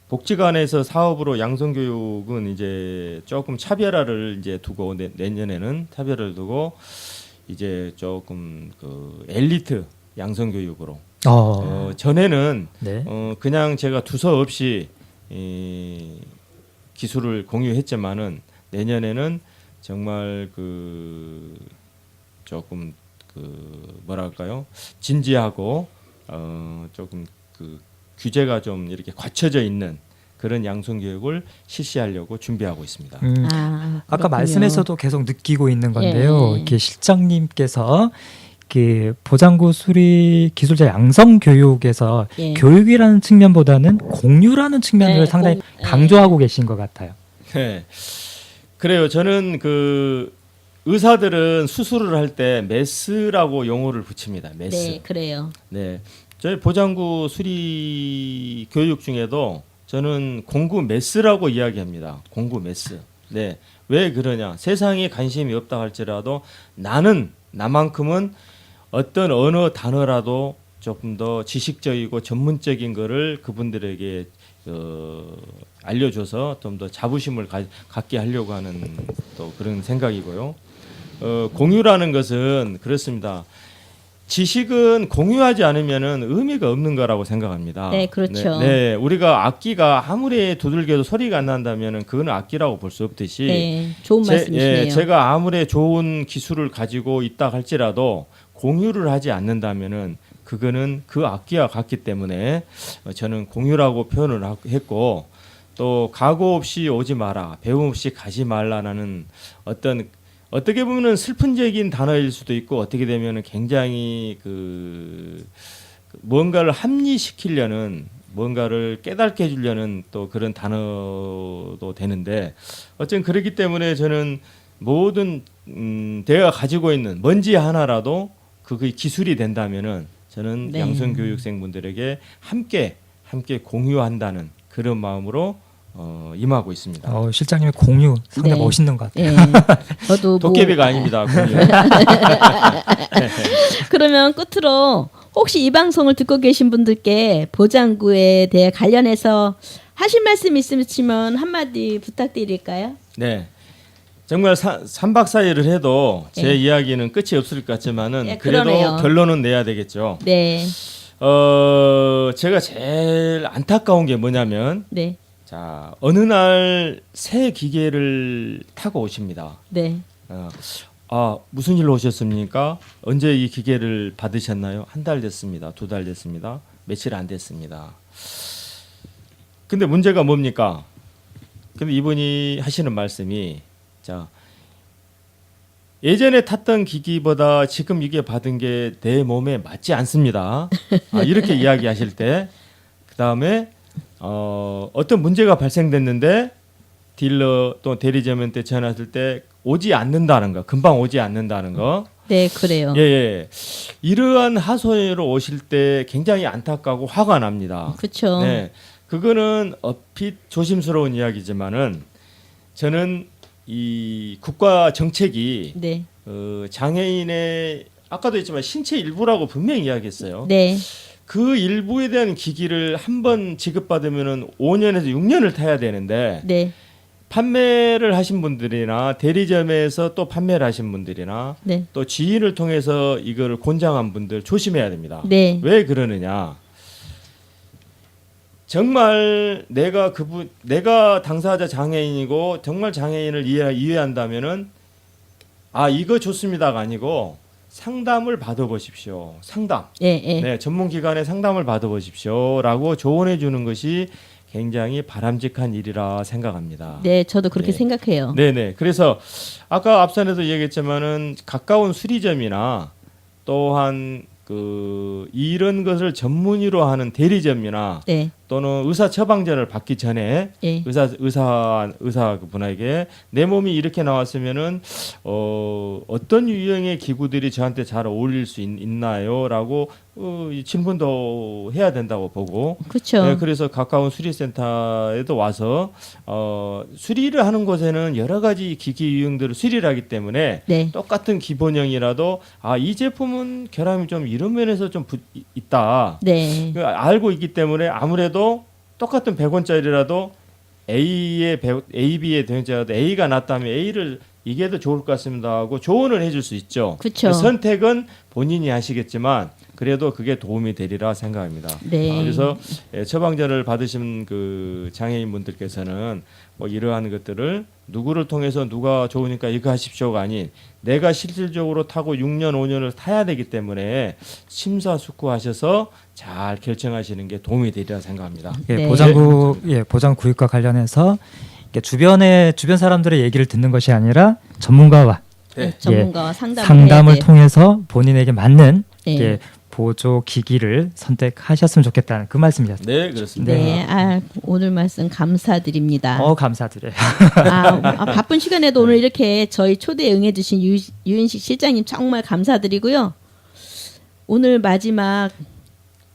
복지관에서 사업으로 양성교육은 이제 조금 차별화를 이제 두고 내년에는 차별을 두고 이제 조금 그 엘리트 양성교육으로 전에는 네. 그냥 제가 두서 없이 기술을 공유했지만은 내년에는 정말 그 조금 그 뭐랄까요 진지하고 조금 그 규제가 좀 이렇게 갖춰져 있는 그런 양성 교육을 실시하려고 준비하고 있습니다. 아, 아까 그렇군요. 말씀에서도 계속 느끼고 있는 건데요. 예. 이렇게 실장님께서 그 보장구 수리 기술자 양성 교육에서 예. 교육이라는 측면보다는 공유라는 측면을 네, 상당히 예. 강조하고 계신 것 같아요. 네. 그래요. 저는 그 의사들은 수술을 할 때 메스라고 용어를 붙입니다. 메스. 네, 그래요. 네. 저희 보장구 수리 교육 중에도 저는 공구 메스라고 이야기합니다. 공구 메스. 네. 왜 그러냐? 세상에 관심이 없다 할지라도 나만큼은 어떤 언어 단어라도 조금 더 지식적이고 전문적인 거를 그분들에게 알려줘서 좀 더 자부심을 갖게 하려고 하는 또 그런 생각이고요. 공유라는 것은 그렇습니다. 지식은 공유하지 않으면은 의미가 없는 거라고 생각합니다. 네, 그렇죠. 네, 우리가 악기가 아무리 두들겨도 소리가 안 난다면은 그거는 악기라고 볼 수 없듯이 네, 좋은 말씀이시네요. 제가 아무리 좋은 기술을 가지고 있다 할지라도 공유를 하지 않는다면은 그거는 그 악기와 같기 때문에 저는 공유라고 표현을 했고 또 각오 없이 오지 마라, 배움 없이 가지 말라라는 어떻게 보면은 슬픈적인 단어일 수도 있고 어떻게 되면은 굉장히 그 뭔가를 합리시키려는 뭔가를 깨닫게 해주려는 또 그런 단어도 되는데 어쨌든 그렇기 때문에 저는 모든 대가 가지고 있는 먼지 하나라도 그게 기술이 된다면은 저는 네. 양성교육생분들에게 함께 공유한다는 그런 마음으로 임하고 있습니다. 실장님의 공유 상당히 네. 멋있는 것 같아요. 예. 저도 도깨비가 아닙니다. 공유. 그러면 끝으로 혹시 이 방송을 듣고 계신 분들께 보장구에 대해 관련해서 하실 말씀 있으시면 한마디 부탁드릴까요? 네. 정말 3박 4일을 해도 제 네. 이야기는 끝이 없을 것 같지만은 네, 그래도 그러네요. 결론은 내야 되겠죠. 네, 제가 제일 안타까운 게 뭐냐면 네, 자 어느 날 새 기계를 타고 오십니다. 네. 무슨 일로 오셨습니까? 언제 이 기계를 받으셨나요? 한 달 됐습니다. 2달 됐습니다. 며칠 안 됐습니다. 근데 문제가 뭡니까? 근데 이분이 하시는 말씀이 자 예전에 탔던 기기보다 지금 이게 받은 게 내 몸에 맞지 않습니다. 이렇게 이야기하실 때 그다음에 어떤 문제가 발생됐는데 딜러 또 대리점한테 전화했을 때 오지 않는다는 거, 금방 오지 않는다는 거. 네, 그래요. 예. 이러한 하소연으로 오실 때 굉장히 안타깝고 화가 납니다. 그렇죠. 네. 그거는 얼핏 조심스러운 이야기지만은 저는 이 국가 정책이 네. 장애인의 아까도 했지만 신체 일부라고 분명히 이야기했어요. 네. 그 일부에 대한 기기를 한 번 지급받으면은 5년에서 6년을 타야 되는데 네. 판매를 하신 분들이나 대리점에서 또 판매를 하신 분들이나 네. 또 지인을 통해서 이거를 권장한 분들 조심해야 됩니다. 네. 왜 그러느냐? 정말 내가 당사자 장애인이고 정말 장애인을 이해한다면은 이거 좋습니다가 아니고 상담을 받아보십시오. 상담. 예. 네, 전문 기관의 상담을 받아보십시오라고 조언해 주는 것이 굉장히 바람직한 일이라 생각합니다. 네, 저도 그렇게 네. 생각해요. 네네. 그래서 아까 앞선에도 얘기했지만은 가까운 수리점이나 또한 이런 것을 전문의로 하는 대리점이나 네. 또는 의사 처방전을 받기 전에 예. 의사 분에게 내 몸이 이렇게 나왔으면은 어떤 유형의 기구들이 저한테 잘 어울릴 수 있나요?라고 질문도 해야 된다고 보고. 그렇죠. 네, 그래서 가까운 수리센터에도 와서 수리를 하는 곳에는 여러 가지 기기 유형들을 수리를 하기 때문에 네. 똑같은 기본형이라도 이 제품은 결함이 좀 이런 면에서 좀 있다. 네. 알고 있기 때문에 아무래도 똑같은 100원짜리라도 A, B의 대응자라도 A가 낫다면 A를 이게 더 좋을 것 같습니다 하고 조언을 해줄 수 있죠. 그쵸. 선택은 본인이 하시겠지만 그래도 그게 도움이 되리라 생각합니다. 네. 그래서 처방전을 받으신 그 장애인분들께서는 뭐 이러한 것들을 누구를 통해서 누가 좋으니까 이거 하십시오가 아닌 내가 실질적으로 타고 6년 5년을 타야 되기 때문에 심사숙고하셔서 잘 결정하시는 게 도움이 되리라 생각합니다. 예, 네. 보장 구역과 관련해서 이게 주변 사람들의 얘기를 듣는 것이 아니라 전문가와 네. 전문가와 상담을 상담을 해야 돼요. 통해서 본인에게 맞는 네. 이게 보조 기기를 선택하셨으면 좋겠다는 그 말씀이셨습니다. 네, 그렇습니다. 네, 오늘 말씀 감사드립니다. 감사드려요. 바쁜 시간에도 오늘 이렇게 저희 초대에 응해주신 유인식 실장님 정말 감사드리고요. 오늘 마지막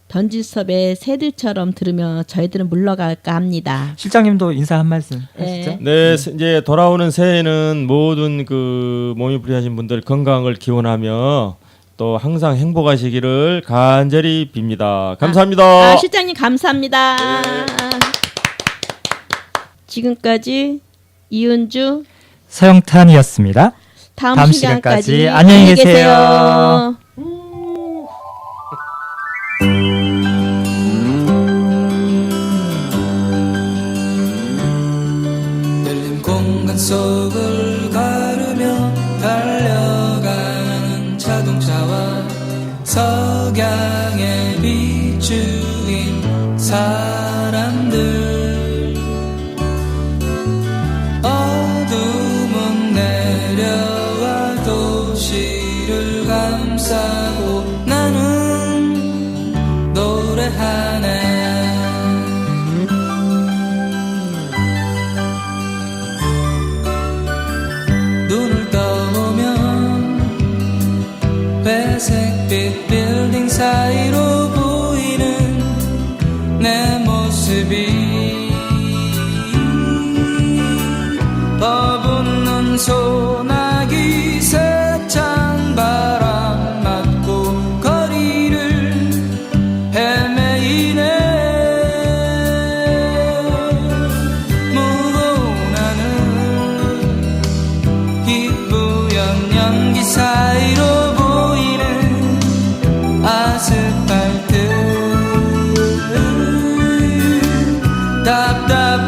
변진섭의 새들처럼 들으며 저희들은 물러갈까 합니다. 실장님도 인사 한 말씀 네. 하시죠. 네, 이제 돌아오는 새해에는 모든 그 몸이 불리하신 분들 건강을 기원하며 또 항상 행복하시기를 간절히 빕니다. 감사합니다. 실장님 감사합니다. 지금까지 이은주 서영탄이었습니다. 다음 시간까지 안녕히 계세요. 열린 공간 속을 가르며 달려가는 자동차와 석양에 비추인 사람들 어둠은 내려와 도시를 감싸고 나는 노래하네 눈을 떠보면 회색빛 빌딩 사이로 보이는 내 모습이 버붙는 소나기 세찬 바람 맞고 거리를 헤매이네 무거운 하늘 희뿌연 연기 사이로 보이는 아스팔트 답답